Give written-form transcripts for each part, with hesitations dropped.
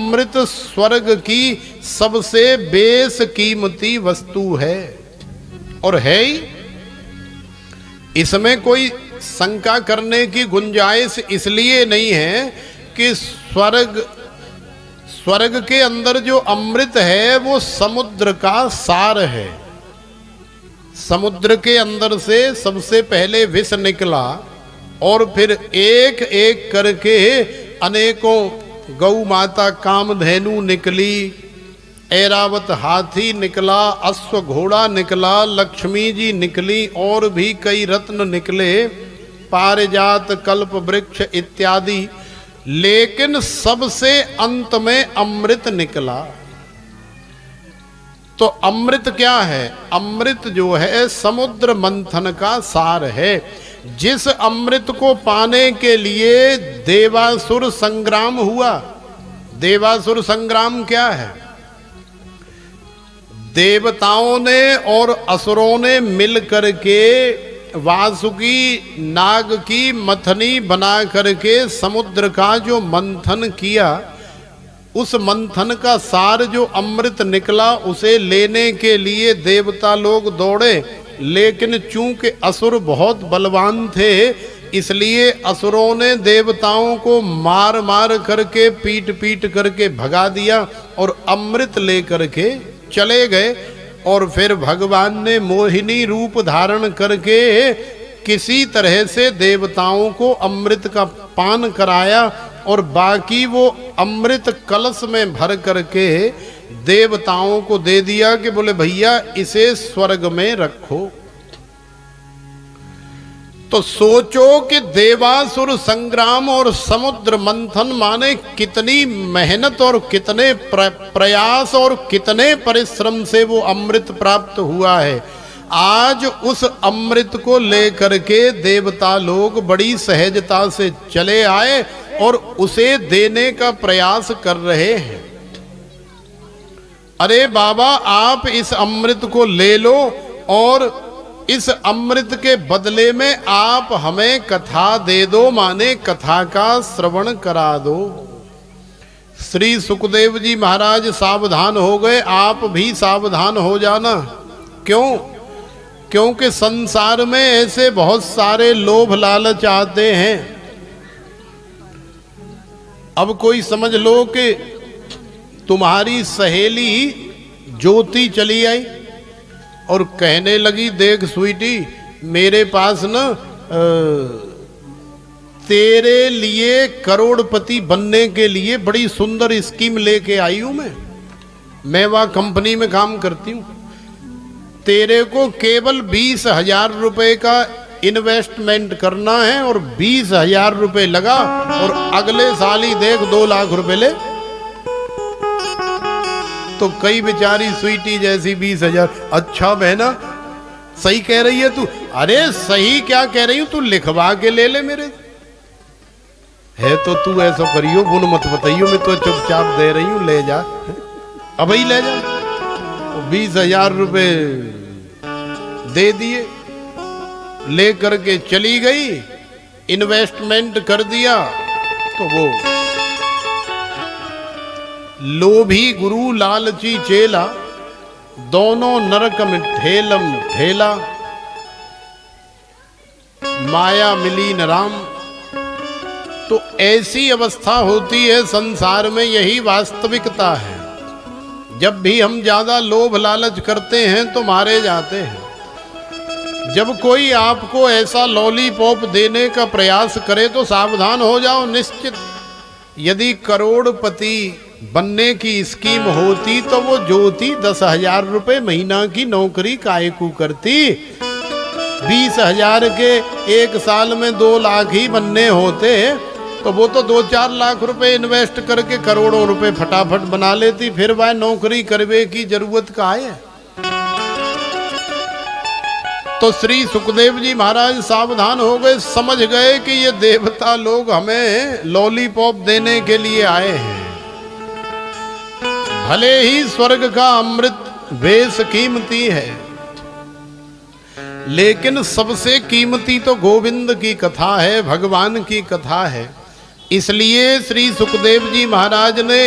अमृत स्वर्ग की सबसे बेस कीमती वस्तु है और है ही। इसमें कोई शंका करने की गुंजाइश इसलिए नहीं है कि स्वर्ग के अंदर जो अमृत है वो समुद्र का सार है। समुद्र के अंदर से सबसे पहले विष निकला और फिर एक एक करके अनेकों गौ माता कामधेनु निकली, ऐरावत हाथी निकला, अश्व घोड़ा निकला, लक्ष्मी जी निकली और भी कई रत्न निकले, पारिजात कल्प वृक्ष इत्यादि। लेकिन सबसे अंत में अमृत निकला। तो अमृत क्या है? अमृत जो है समुद्र मंथन का सार है। जिस अमृत को पाने के लिए देवासुर संग्राम हुआ। देवासुर संग्राम क्या है? देवताओं ने और असुरों ने मिल करके वासुकी नाग की मथनी बना करके समुद्र का जो मंथन किया, उस मंथन का सार जो अमृत निकला उसे लेने के लिए देवता लोग दौड़े। लेकिन चूंकि असुर बहुत बलवान थे, इसलिए असुरों ने देवताओं को मार मार करके पीट पीट करके भगा दिया और अमृत लेकर के चले गए। और फिर भगवान ने मोहिनी रूप धारण करके किसी तरह से देवताओं को अमृत का पान कराया और बाकी वो अमृत कलश में भर करके देवताओं को दे दिया कि बोले भैया इसे स्वर्ग में रखो। तो सोचो कि देवासुर संग्राम और समुद्र मंथन माने कितनी मेहनत और कितने प्रयास और कितने परिश्रम से वो अमृत प्राप्त हुआ है। आज उस अमृत को लेकर के देवता लोग बड़ी सहजता से चले आए और उसे देने का प्रयास कर रहे हैं। अरे बाबा आप इस अमृत को ले लो और इस अमृत के बदले में आप हमें कथा दे दो, माने कथा का श्रवण करा दो। श्री सुखदेव जी महाराज सावधान हो गए, आप भी सावधान हो जाना। क्यों? क्योंकि संसार में ऐसे बहुत सारे लोभ लालच आते हैं। अब कोई समझ लो कि तुम्हारी सहेली ज्योति चली आई और कहने लगी देख स्वीटी मेरे पास न तेरे लिए करोड़पति बनने के लिए बड़ी सुंदर स्कीम लेके आई हूं। मैं वहां कंपनी में काम करती हूं। तेरे को केवल 20,000 रुपए का इन्वेस्टमेंट करना है और 20,000 रुपए लगा और अगले साल ही देख 2 लाख रुपए ले। तो कई बेचारी स्वीटी जैसी 20,000। अच्छा बहना सही कह रही है तू। अरे सही क्या कह रही हूं, तू लिखवा के ले ले मेरे है तो तू ऐसा करियो गुण मत बताइयो, मैं तो चुपचाप दे रही हूं, ले जा अब ही ले जा। 20,000 रुपए दे दिए, ले करके चली गई, इन्वेस्टमेंट कर दिया। तो वो लोभी गुरु लालची चेला, दोनों नरक में ठेलम ठेला, माया मिली न राम। तो ऐसी अवस्था होती है संसार में, यही वास्तविकता है। जब भी हम ज्यादा लोभ लालच करते हैं तो मारे जाते हैं। जब कोई आपको ऐसा लॉलीपॉप देने का प्रयास करे तो सावधान हो जाओ। निश्चित यदि करोड़पति बनने की स्कीम होती तो वो ज्योति 10,000 रुपए महीना की नौकरी काहे को करती। 20,000 के एक साल में 2 लाख ही बनने होते तो वो तो 2-4 लाख रुपए इन्वेस्ट करके करोड़ों रुपए फटाफट बना लेती। फिर वह नौकरी करवे की जरूरत का है। तो श्री सुखदेव जी महाराज सावधान हो गए, समझ गए कि ये देवता लोग हमें लॉलीपॉप देने के लिए आए हैं। भले ही स्वर्ग का अमृत बेस कीमती है, लेकिन सबसे कीमती तो गोविंद की कथा है, भगवान की कथा है। इसलिए श्री सुखदेव जी महाराज ने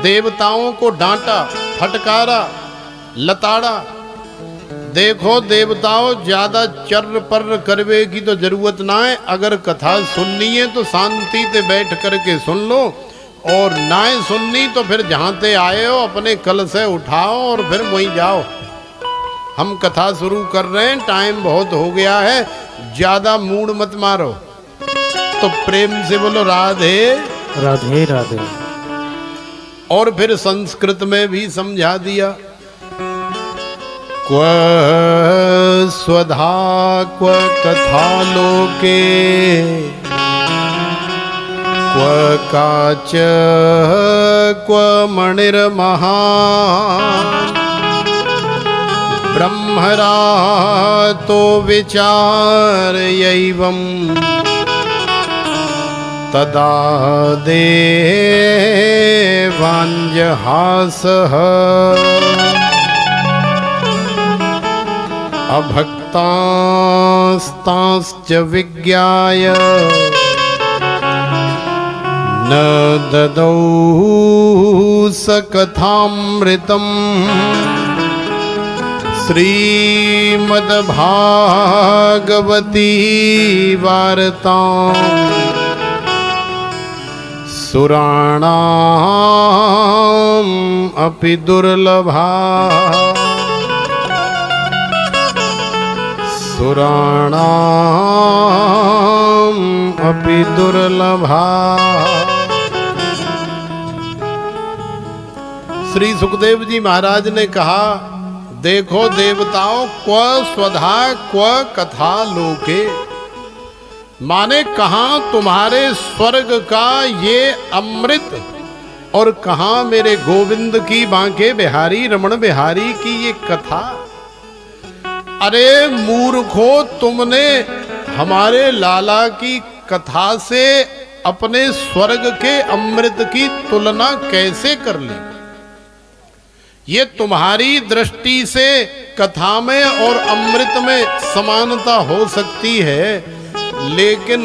देवताओं को डांटा, फटकारा, लताड़ा। देखो देवताओं, ज्यादा चर्र पर्र करवे की तो जरूरत ना है। अगर कथा सुननी है तो शांति से बैठ करके सुन लो, और ना सुननी तो फिर जहाँ ते आए हो अपने कल से उठाओ और फिर वहीं जाओ। हम कथा शुरू कर रहे हैं, टाइम बहुत हो गया है, ज्यादा मूड मत मारो। तो प्रेम से बोलो राधे राधे राधे। और फिर संस्कृत में भी समझा दिया। क्व स्वधा क्व कथा लोके, क्व काच क्व मणिर्महा, ब्रह्मरा तो विचारयैवं, तदा देवाञ्जहासः। अभक्तास्तांश्च विज्ञाय न ददौ स कथामृतम्, श्रीमद्भागवती वार्ताम् सुराणाम् अपि दुर्लभा, सुराणाम् अपि दुर्लभा। श्री सुखदेव जी महाराज ने कहा, देखो देवताओं, क्व स्वधा क्व कथा लोके, माने कहाँ तुम्हारे स्वर्ग का ये अमृत और कहाँ मेरे गोविंद की, बांके बिहारी रमण बिहारी की ये कथा। अरे मूर्खो, तुमने हमारे लाला की कथा से अपने स्वर्ग के अमृत की तुलना कैसे कर ली? ये तुम्हारी दृष्टि से कथा में और अमृत में समानता हो सकती है, लेकिन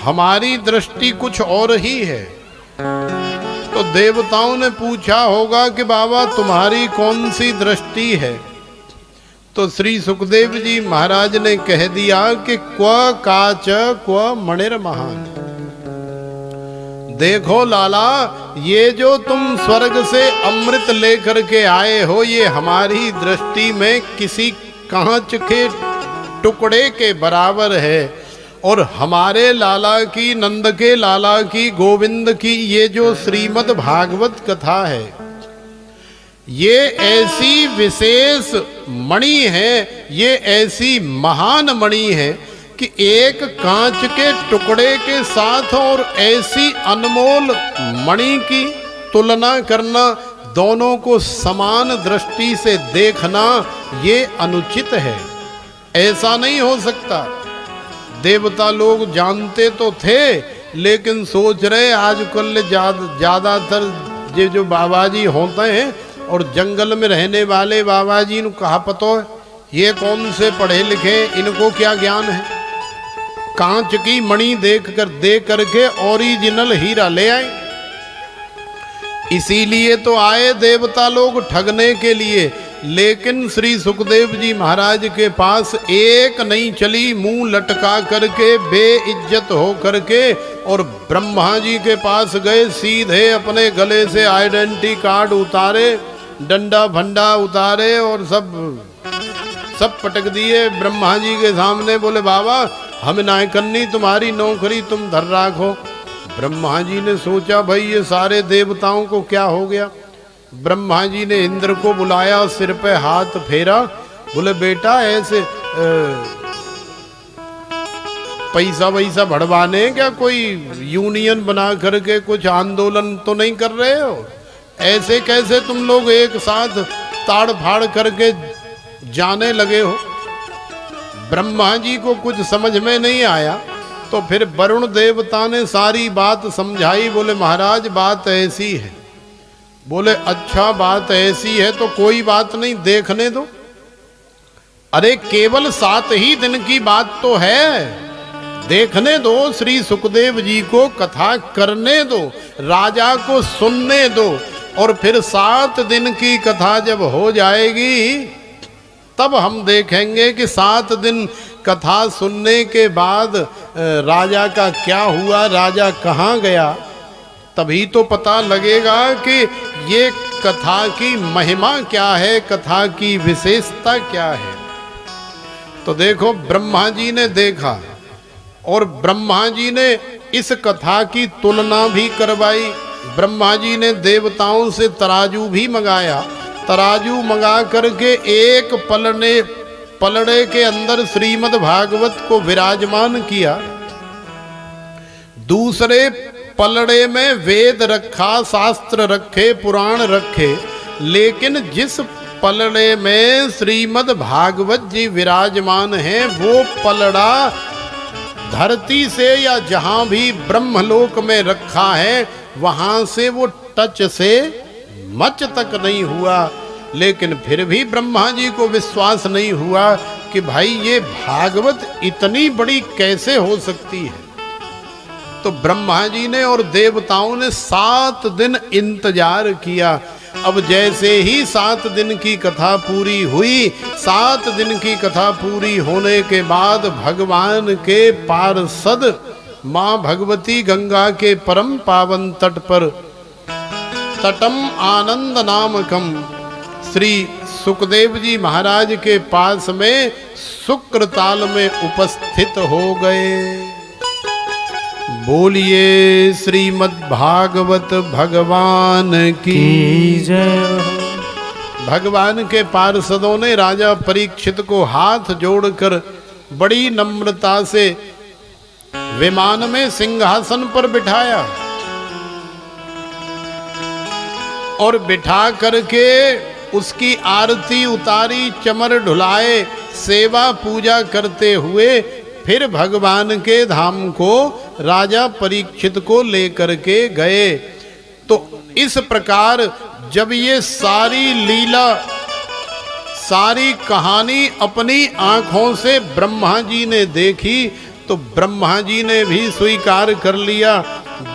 हमारी दृष्टि कुछ और ही है। तो देवताओं ने पूछा होगा कि बाबा तुम्हारी कौन सी दृष्टि है? तो श्री सुखदेव जी महाराज ने कह दिया कि क्व काच क्व मणिर्महा। देखो लाला, ये जो तुम स्वर्ग से अमृत लेकर के आए हो, ये हमारी दृष्टि में किसी कांच के टुकड़े के बराबर है। और हमारे लाला की, नंद के लाला की, गोविंद की ये जो श्रीमद् भागवत कथा है, ये ऐसी विशेष मणि है, ये ऐसी महान मणि है कि एक कांच के टुकड़े के साथ और ऐसी अनमोल मणि की तुलना करना, दोनों को समान दृष्टि से देखना, ये अनुचित है। ऐसा नहीं हो सकता। देवता लोग जानते तो थे, लेकिन सोच रहे आजकल ज्यादातर ये जो बाबा जी होते हैं और जंगल में रहने वाले बाबा जी ने कहा पतो है, ये कौन से पढ़े लिखे, इनको क्या ज्ञान है? कांच की मणि दे करके ओरिजिनल हीरा ले आए। इसीलिए तो आए देवता लोग ठगने के लिए। लेकिन श्री सुखदेव जी महाराज के पास एक नहीं चली, मुंह लटका करके बेइज्जत हो करके, और ब्रह्मा जी के पास गए, सीधे अपने गले से आइडेंटिटी कार्ड उतारे, डंडा भंडा उतारे और सब पटक दिए ब्रह्मा जी के सामने। बोले बाबा हम ना करनी, तुम्हारी नौकरी तुम धर राखो। ब्रह्मा जी ने सोचा भाई ये सारे देवताओं को क्या हो गया। ब्रह्मा जी ने इंद्र को बुलाया, सिर पे हाथ फेरा, बोले बेटा ऐसे पैसा वैसा बढ़वाने क्या कोई यूनियन बना करके कुछ आंदोलन तो नहीं कर रहे हो? ऐसे कैसे तुम लोग एक साथ ताड़ फाड़ करके जाने लगे हो? ब्रह्मा जी को कुछ समझ में नहीं आया। तो फिर वरुण देवता ने सारी बात समझाई। बोले महाराज बात ऐसी है। बोले अच्छा बात ऐसी है तो कोई बात नहीं, देखने दो। अरे केवल 7 ही दिन की बात तो है, देखने दो, श्री सुखदेव जी को कथा करने दो। राजा को सुनने दो, और फिर 7 दिन की कथा जब हो जाएगी तब हम देखेंगे कि 7 दिन कथा सुनने के बाद राजा का क्या हुआ, राजा कहाँ गया। तभी तो पता लगेगा कि ये कथा की महिमा क्या है, कथा की विशेषता क्या है। तो देखो, ब्रह्मा जी ने देखा और ब्रह्मा जी ने इस कथा की तुलना भी करवाई। ब्रह्मा जी ने देवताओं से तराजू भी मंगाया, तराजू मंगा करके एक पलड़े के अंदर श्रीमद् भागवत को विराजमान किया, दूसरे पलड़े में वेद रखा, शास्त्र रखे, पुराण रखे, लेकिन जिस पलड़े में श्रीमद् भागवत जी विराजमान हैं वो पलड़ा धरती से या जहां भी ब्रह्मलोक में रखा है वहां से वो टच से मच तक नहीं हुआ। लेकिन फिर भी ब्रह्मा जी को विश्वास नहीं हुआ कि भाई ये भागवत इतनी बड़ी कैसे हो सकती है। तो ब्रह्मा जी ने और देवताओं ने 7 दिन इंतजार किया। अब जैसे ही 7 दिन की कथा पूरी हुई, 7 दिन की कथा पूरी होने के बाद भगवान के पार्षद माँ भगवती गंगा के परम पावन तट पर तटम आनंद नामकम श्री सुखदेव जी महाराज के पास में शुक्रताल में उपस्थित हो गए। बोलिए श्रीमद् भागवत भगवान की जय। भगवान के पार्षदों ने राजा परीक्षित को हाथ जोड़कर बड़ी नम्रता से विमान में सिंहासन पर बिठाया और बिठा करके उसकी आरती उतारी, चमर ढुलाए, सेवा पूजा करते हुए फिर भगवान के धाम को राजा परीक्षित को लेकर के गए। तो इस प्रकार जब ये सारी लीला, सारी कहानी अपनी आंखों से ब्रह्मा जी ने देखी तो ब्रह्मा जी ने भी स्वीकार कर लिया,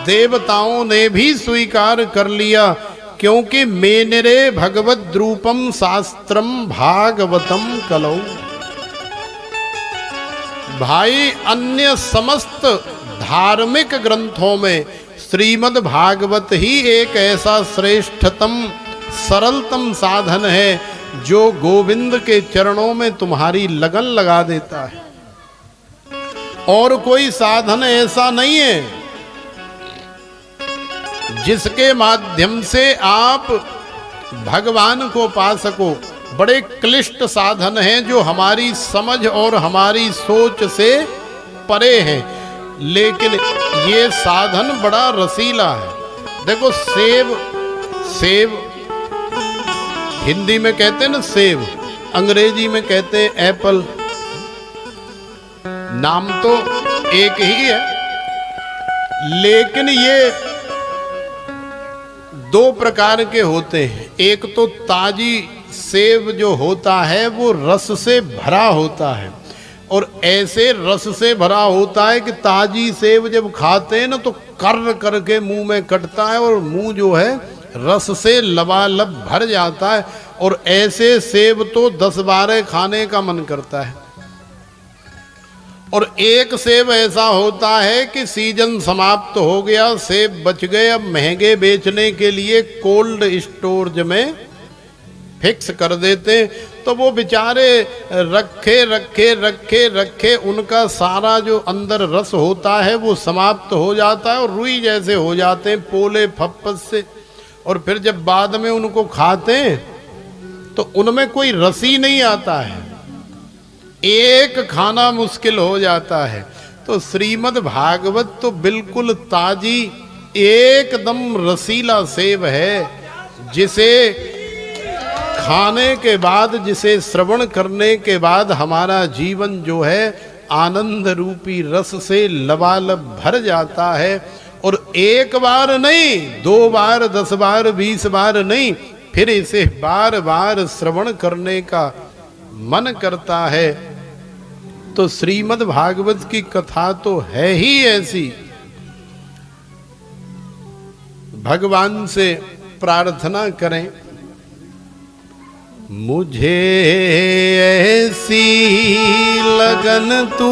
देवताओं ने भी स्वीकार कर लिया, क्योंकि मेनरे भगवद रूपम शास्त्रम भागवतम कलौ। भाई, अन्य समस्त धार्मिक ग्रंथों में श्रीमद् भागवत ही एक ऐसा श्रेष्ठतम सरलतम साधन है जो गोविंद के चरणों में तुम्हारी लगन लगा देता है। और कोई साधन ऐसा नहीं है जिसके माध्यम से आप भगवान को पा सको। बड़े क्लिष्ट साधन हैं जो हमारी समझ और हमारी सोच से परे हैं, लेकिन ये साधन बड़ा रसीला है। देखो, सेब हिंदी में कहते हैं ना सेब, अंग्रेजी में कहते हैं एप्पल, नाम तो एक ही है, लेकिन ये 2 प्रकार के होते हैं। एक तो ताजी सेब जो होता है वो रस से भरा होता है, और ऐसे रस से भरा होता है कि ताजी सेब जब खाते हैं ना तो कर्र करके मुंह में कटता है और मुंह जो है रस से लबालब भर जाता है। और ऐसे सेब तो 10-12 खाने का मन करता है। और एक सेब ऐसा होता है कि सीजन समाप्त हो गया, सेब बच गए, अब महंगे बेचने के लिए कोल्ड स्टोरेज में फिक्स कर देते, तो वो बेचारे रखे उनका सारा जो अंदर रस होता है वो समाप्त हो जाता है और रुई जैसे हो जाते हैं पोले फप्पस से। और फिर जब बाद में उनको खाते हैं तो उनमें कोई रस ही नहीं आता है, एक खाना मुश्किल हो जाता है। तो श्रीमद् भागवत तो बिल्कुल ताजी एकदम रसीला सेब है, जिसे खाने के बाद, जिसे श्रवण करने के बाद हमारा जीवन जो है आनंद रूपी रस से लबालब भर जाता है। और एक बार नहीं, 2 बार, 10 बार, 20 बार नहीं, फिर इसे बार बार श्रवण करने का मन करता है। तो श्रीमद् भागवत की कथा तो है ही ऐसी। भगवान से प्रार्थना करें, मुझे ऐसी लगन तू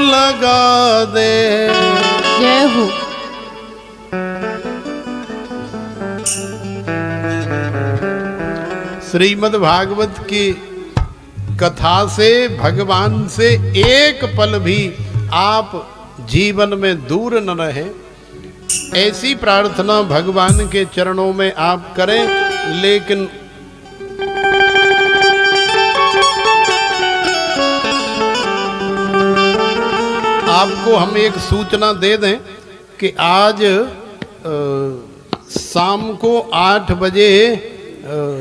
लगा दे। जय हो। श्रीमद् भागवत की कथा से, भगवान से एक पल भी आप जीवन में दूर न रहे, ऐसी प्रार्थना भगवान के चरणों में आप करें। लेकिन आपको हम एक सूचना दे दें कि आज शाम को 8 बजे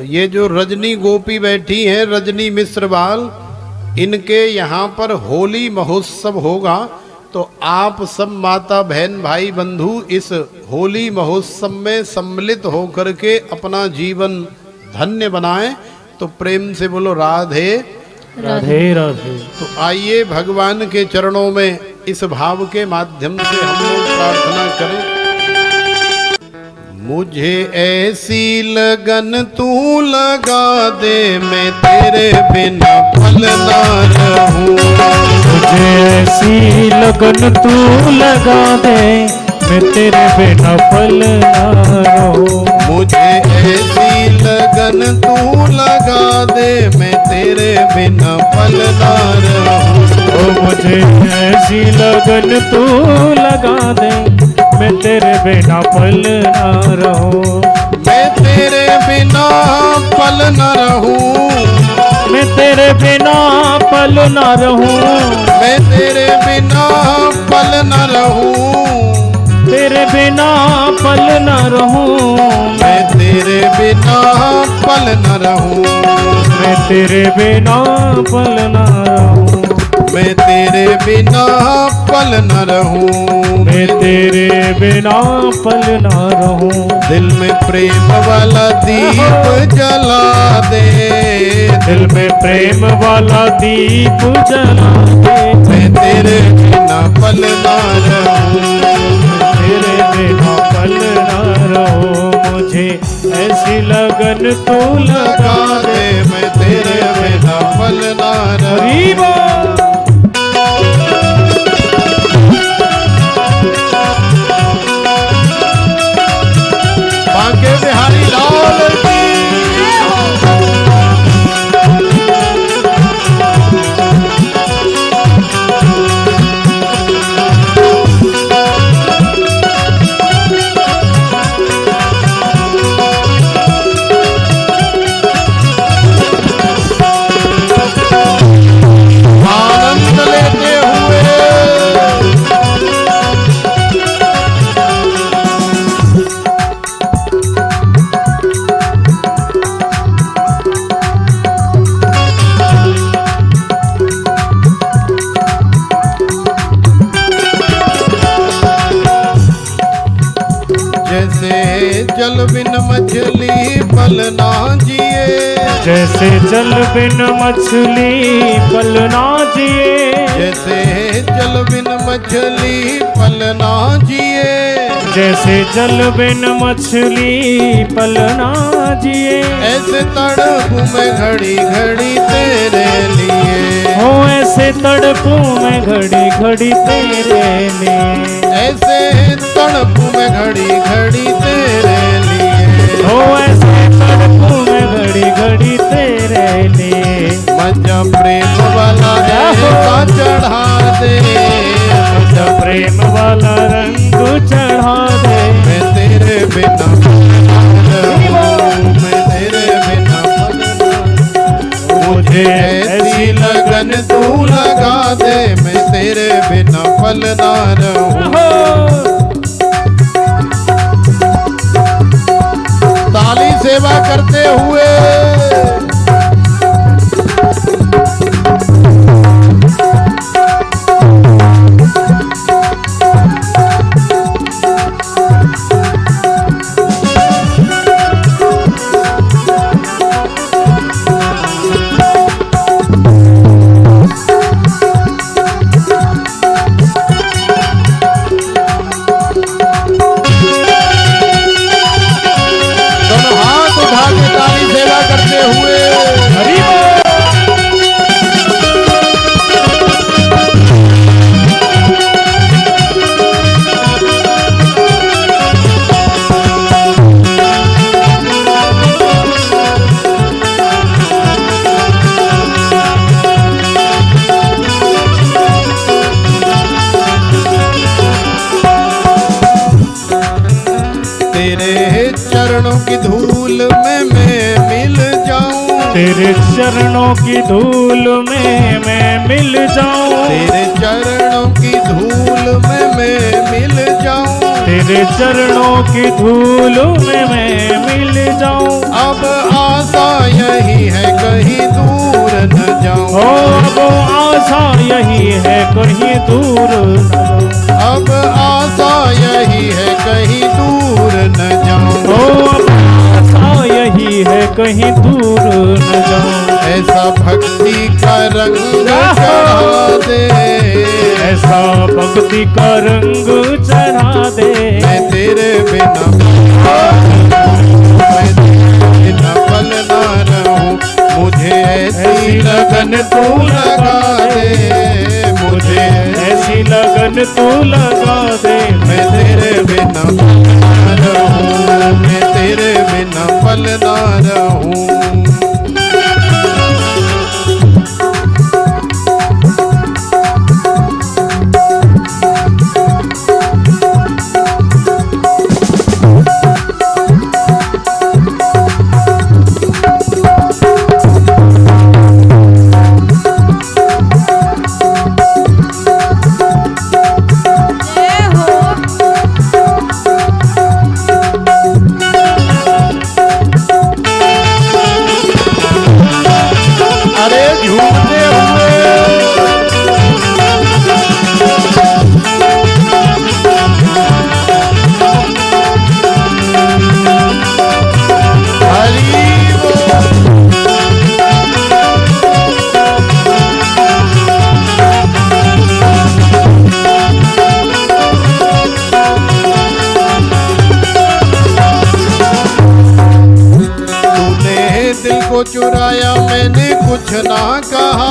ये जो रजनी गोपी बैठी हैं, रजनी मिश्रवाल, इनके यहाँ पर होली महोत्सव होगा। तो आप सब माता बहन भाई बंधु इस होली महोत्सव में सम्मिलित होकर के अपना जीवन धन्य बनाएं। तो प्रेम से बोलो राधे राधे राधे। तो आइए भगवान के चरणों में इस भाव के माध्यम से हम लोग प्रार्थना करें। मुझे ऐसी लगन तू लगा दे, मैं तेरे बिना पल ना रहूं। मुझे ऐसी लगन तू लगा दे, मैं तेरे बिना पल ना रहूं। मुझे ऐसी लगन तू लगा दे, मैं तेरे बिना पल ना रहूं। ओ मुझे ऐसी लगन तू लगा दे, मैं तेरे बिना पल ना रहूं। मैं तेरे बिना पल न रहूं। मैं तेरे बिना पल ना रहूं। मैं तेरे बिना पल न रहूं। तेरे बिना पल ना रहूं। मैं तेरे बिना पल न रहूं। मैं तेरे बिना पल ना रहूं। मैं तेरे बिना पल न रहूं। मैं तेरे बिना पल ना रहूं। दिल में प्रेम वाला दीप जला दे। दिल में प्रेम वाला दीप जला दे। मैं तेरे बिना पल न रहूं। तेरे बिना पल ना रहूं। मुझे ऐसी लगन तू लगा दे, मैं तेरे बिना पल न रहूं। बांके बिहारी लाल की। आनंद लेते हुए जैसे जल बिन मछली पल ना जिए। जैसे जल बिन मछली पल ना जिए। जैसे जल बिन मछली पल ना जिए। जैसे जल बिन मछली पल ना जिए। ऐसे तड़पू मैं घड़ी घड़ी तेरे लिए। हो ऐसे तड़पू मैं घड़ी घड़ी तेरे लिए। ऐसे तड़पू मैं घड़ी घड़ी तेरे लिए। हो ऐसे तड़पू मैं घड़ी घड़ी तेरे लिए। मजा प्रेम वाला का चढ़ा दे। मजा प्रेम वाला रंग चढ़ा दे। मैं तेरे बिना पल ना रहूं। मैं तेरे बिना पल ना। मुझे ऐसी लगन तू लगा दे, मैं तेरे बिना पल ना रहूं। ताली सेवा करते हुए चरणों की धूल में मैं मिल जाऊं, तेरे चरणों की धूल में मैं मिल जाऊं, तेरे चरणों की धूल में मैं मिल जाऊं, तेरे चरणों की धूल में मैं मिल जाऊं। अब आशा यही है कहीं दूर न जाऊं, अब आशा यही है कहीं दूर न जाऊं, अब आशा यही है कहीं दूर न जाऊं, अब आशा यही है कहीं दूर न जाऊं। ऐसा भक्ति का रंग चढ़ा दे, ऐसा भक्ति का रंग चढ़ा दे, मैं तेरे बिना मैं तेरे बिना पल ना रहूं, मुझे ऐसी लगन तू लगा दे, मुझे ऐसी लगन तू लगा दे, मैं तेरे बिना पल ना रहूं, मैं तेरे बिना पल ना रहूं। चुराया मैंने कुछ ना कहा,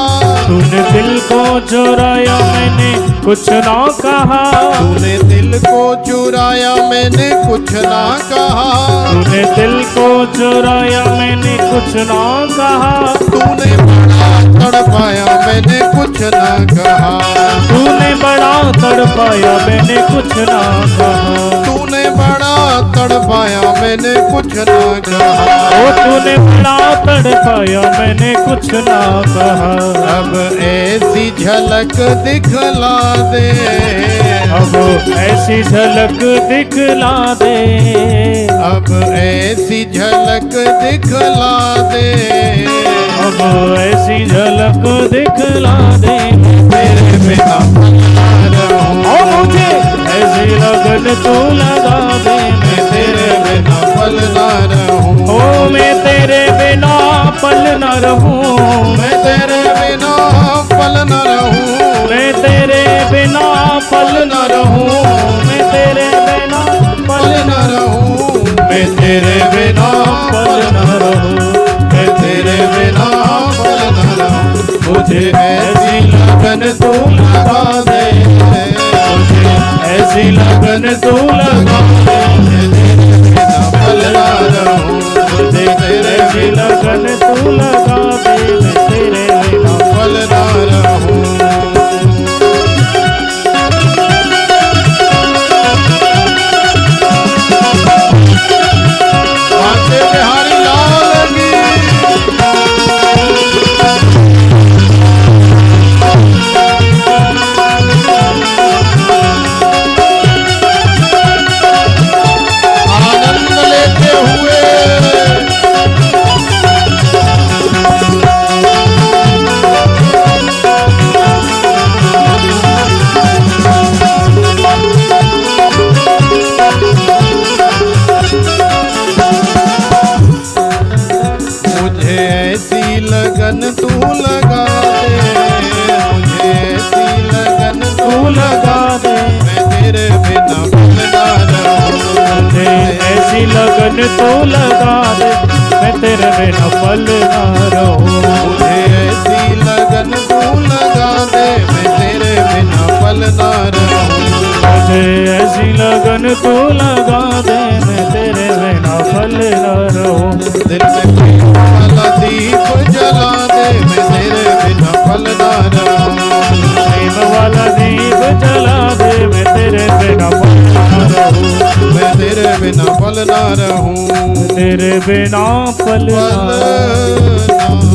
तूने दिल को चुराया मैंने कुछ ना कहा, तूने दिल को चुराया मैंने कुछ ना कहा, तूने दिल को चुराया मैंने कुछ ना कहा, तूने बड़ा तड़पाया मैंने कुछ ना कहा, तूने बड़ा तड़पाया मैंने कुछ ना कहा, तूने बड़ा तड़पाया मैंने कुछ ना कहा, ओ तूने बड़ा तड़पाया मैंने कुछ ना कहा। अब ऐसी झलक दिखला दे, अब ऐसी झलक दिखला दे, अब ऐसी झलक दिखला दे, अब ऐसी झलक दिखला दे, तेरे बिना ना रहूं, ओ मुझे ऐसी लगन तू लगा दे, मैं तेरे बिना पल ना रहूं, ओ मैं तेरे बिना पल न रहूं, मैं तेरे बिना पल न रहूं, मैं तेरे बिना पल न रहूं, मैं तेरे बिना पल न रहूं, मैं तेरे बिना पल न रहूं, मैं तेरे बिना पल न रहूं, मुझे ऐसी लगन तू लगा दे, मुझे ऐसी लगन तू लगा दे, मैं तेरे बिना पल न रहूं, मुझे तेरे बिना लगन तू लगा दे, मैं तेरे बिना पल न रहूं। बांके बिहारी लाल की आनंद लेते हुए मुझे ऐसी लगन तू लगा दे, मुझे ऐसी लगन तू लगा दे, मैं तेरे बिना पल ना रहूं, मुझे ऐसी लगन तू लगा दे, मैं तेरे बिना पल न रहूं, मुझे ऐसी लगन तू लगा दे, मैं तेरे बिना पल ना रहूं, मुझे ऐसी लगन तू लगा दे, मैं तेरे बिना पल न रहूं, दिल में प्रेम वाला दीप जला दे, मैं तेरे बिना पल ना रहूं, प्रेम वाला दीप जला दे, मैं तेरे बिना पल न रहूं, मैं तेरे बिना पल ना रहूं। तेरे बिना पलना।